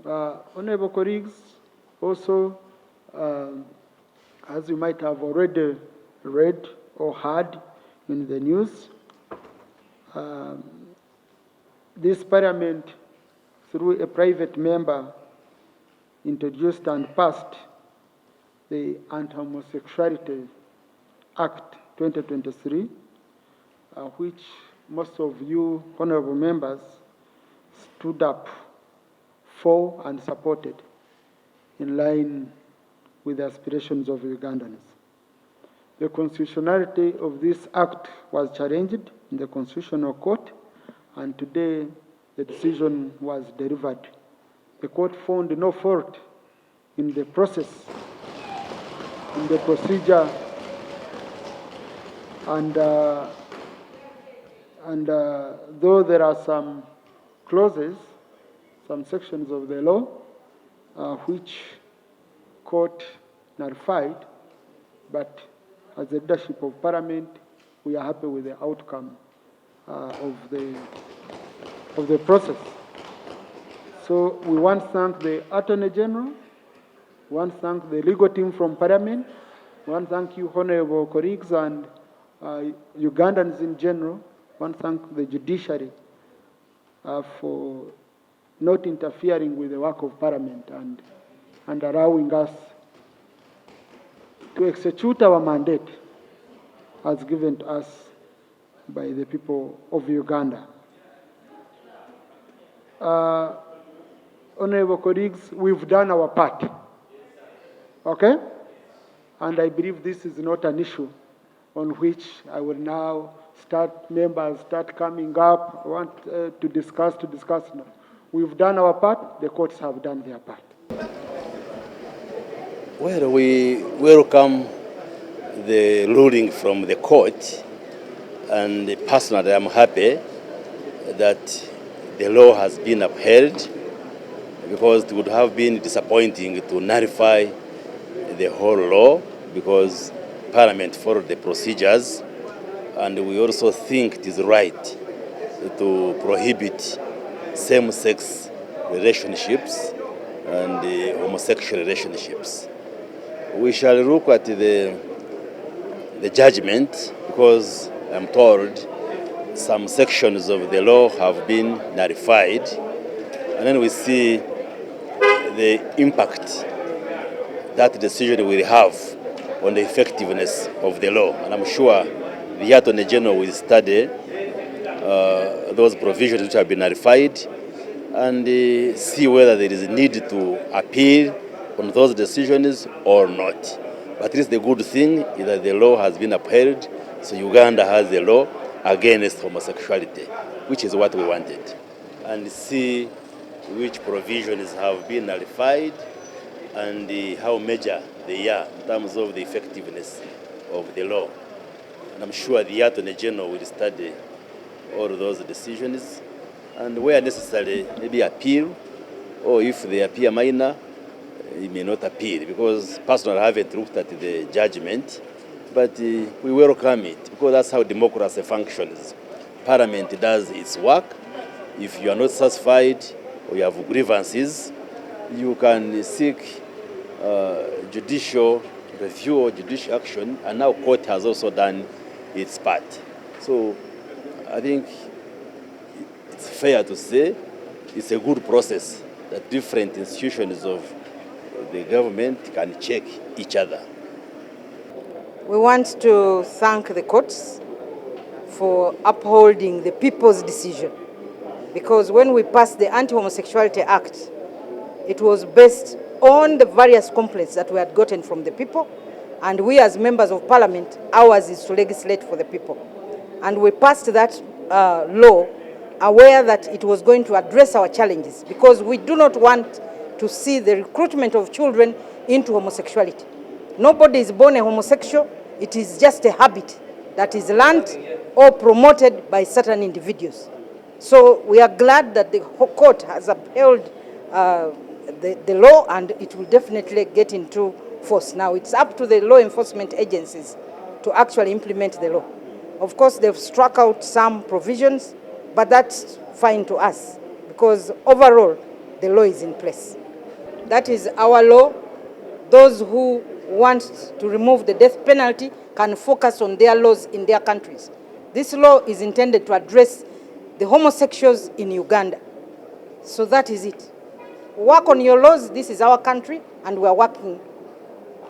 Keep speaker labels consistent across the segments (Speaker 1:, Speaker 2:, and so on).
Speaker 1: Honorable colleagues, also, as you might have already read or heard in the news, this Parliament, through a private member, introduced and passed the Anti-Homosexuality Act 2023, which most of you honorable members stood up for and supported in line with the aspirations of Ugandans. The constitutionality of this act was challenged in the Constitutional Court, and today the decision was delivered. The court found no fault in the process, in the procedure, and though there are some clauses, some sections of the law which court nullified, but as the leadership of Parliament, we are happy with the outcome of the process. So we want to thank the Attorney General, we want to thank the legal team from Parliament, we want to thank you, honorable colleagues, and Ugandans in general. I want to thank the judiciary for not interfering with the work of Parliament and allowing us to execute our mandate as given to us by the people of Uganda. Honorable colleagues, we've done our part, okay? And I believe this is not an issue on which I will now members start coming up, want to discuss. No. We've done our part, the courts have done their part.
Speaker 2: Well, we welcome the ruling from the court, and personally I'm happy that the law has been upheld, because it would have been disappointing to nullify the whole law, because Parliament followed the procedures, and we also think it is right to prohibit same-sex relationships and homosexual relationships. We shall look at the judgment, because I'm told some sections of the law have been nullified, and then we see the impact that decision will have on the effectiveness of the law. And I'm sure the Attorney General will study those provisions which have been nullified and see whether there is a need to appeal on those decisions or not. But at least the good thing is that the law has been upheld, so Uganda has a law against homosexuality, which is what we wanted. And see which provisions have been nullified and how major they are in terms of the effectiveness of the law. And I'm sure the Attorney General will study all those decisions, and where necessary, maybe appeal, or if they appear minor, he may not appeal, because personally I haven't looked at the judgment, but we welcome it, because that's how democracy functions. Parliament does its work. If you are not satisfied or you have grievances, you can seek judicial review or judicial action, and now court has also done its part. So I think it's fair to say it's a good process that different institutions of the government can check each other.
Speaker 3: We want to thank the courts for upholding the people's decision, because when we passed the Anti-Homosexuality Act, it was based on the various complaints that we had gotten from the people, and we as members of Parliament, ours is to legislate for the people. And we passed that law aware that it was going to address our challenges, because we do not want to see the recruitment of children into homosexuality. Nobody is born a homosexual. It is just a habit that is learned or promoted by certain individuals. So we are glad that the court has upheld the law, and it will definitely get into force. Now it's up to the law enforcement agencies to actually implement the law. Of course, they've struck out some provisions, but that's fine to us, because overall, the law is in place. That is our law. Those who want to remove the death penalty can focus on their laws in their countries. This law is intended to address the homosexuals in Uganda. So that is it. Work on your laws. This is our country, and we are working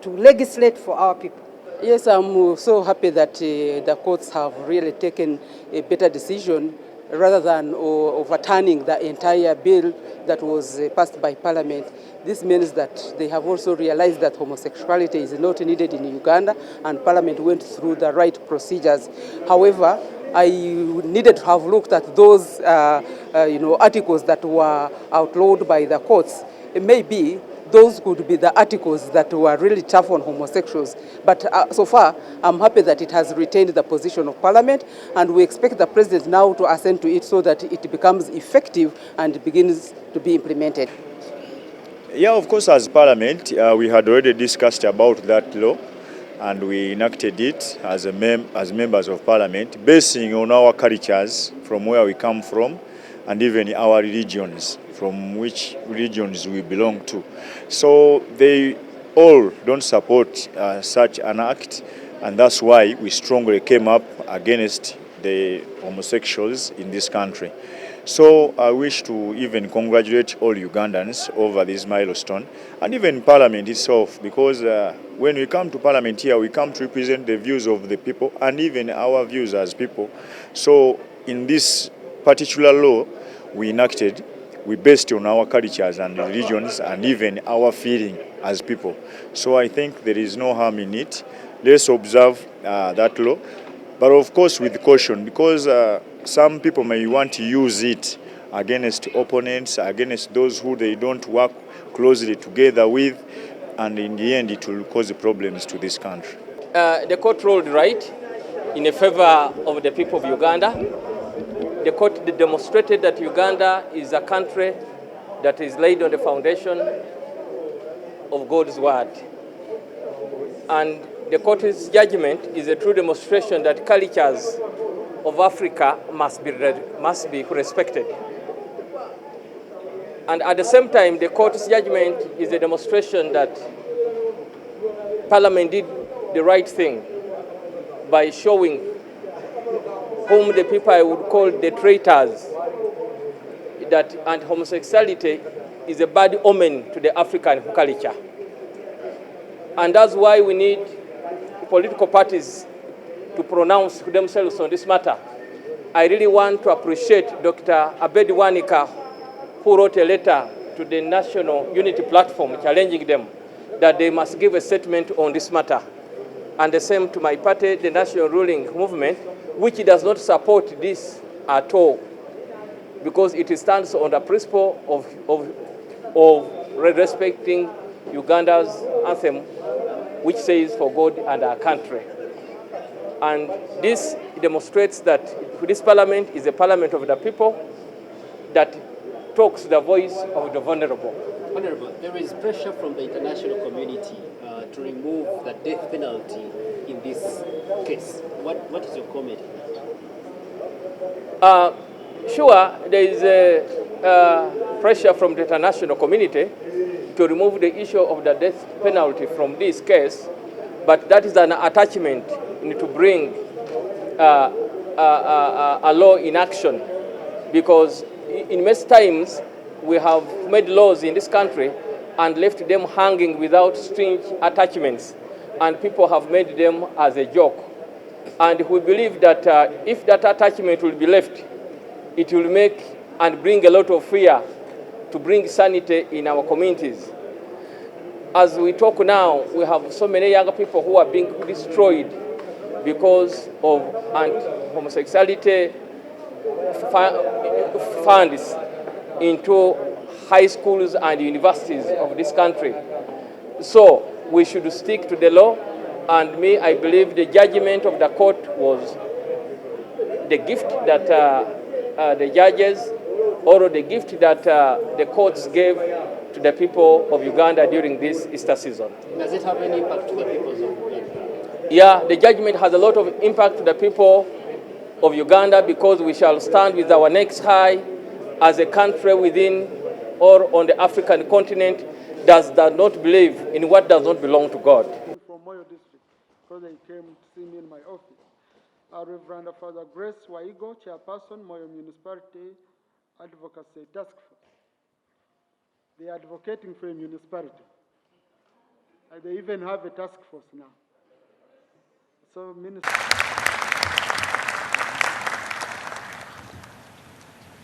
Speaker 3: to legislate for our people.
Speaker 4: Yes, I'm so happy that the courts have really taken a better decision rather than overturning the entire bill that was passed by Parliament. This means that they have also realized that homosexuality is not needed in Uganda, and Parliament went through the right procedures. However, I needed to have looked at those articles that were outlawed by the courts. Maybe those could be the articles that were really tough on homosexuals. But so far, I'm happy that it has retained the position of Parliament, and we expect the President now to assent to it so that it becomes effective and begins to be implemented.
Speaker 5: Yeah, of course, as Parliament, we had already discussed about that law, and we enacted it as members of Parliament, basing on our cultures, from where we come from, and even our religions, from which religions we belong to. So they all don't support such an act, and that's why we strongly came up against the homosexuals in this country. So I wish to even congratulate all Ugandans over this milestone, and even Parliament itself, because when we come to Parliament here, we come to represent the views of the people and even our views as people. So in this particular law we enacted, we based on our cultures and religions and even our feeling as people. So I think there is no harm in it. Let's observe that law, but of course with caution, because some people may want to use it against opponents, against those who they don't work closely together with, and in the end it will cause problems to this country.
Speaker 6: The court ruled right in favor of the people of Uganda. The court demonstrated that Uganda is a country that is laid on the foundation of God's word. And the court's judgment is a true demonstration that cultures of Africa must be respected. And at the same time, the court's judgment is a demonstration that Parliament did the right thing by showing whom the people I would call the traitors, that homosexuality is a bad omen to the African culture. And that's why we need political parties to pronounce themselves on this matter. I really want to appreciate Dr. Abedi Wanika, who wrote a letter to the National Unity Platform challenging them that they must give a statement on this matter. And the same to my party, the National Ruling Movement, which does not support this at all, because it stands on the principle of respecting Uganda's anthem, which says for God and our country. And this demonstrates that this parliament is a parliament of the people that talks the voice of the vulnerable.
Speaker 7: Honorable, there is pressure from the international community to remove the death penalty in this case. What is your comment on that?
Speaker 6: Sure, there is a pressure from the international community to remove the issue of the death penalty from this case, but that is an attachment to bring a law in action, because in most times we have made laws in this country and left them hanging without string attachments, and people have made them as a joke. And we believe that if that attachment will be left, it will make and bring a lot of fear to bring sanity in our communities. As we talk now, we have so many young people who are being destroyed because of homosexuality funds into high schools and universities of this country. So we should stick to the law, and I believe the judgment of the court was the gift that the judges, or the gift that the courts gave to the people of Uganda during this Easter season.
Speaker 7: Does it have any impact to the people of Uganda?
Speaker 6: Yeah, the judgment has a lot of impact to the people of Uganda, because we shall stand with our necks high as a country within or on the African continent does not believe in what does not belong to God.
Speaker 1: From Moyo district, because they came to see me in my office. Reverend Father Grace Waigo, Chairperson, Moyo Municipality Advocacy Task Force. They are advocating for a municipality. They even have a task force now. So, Minister.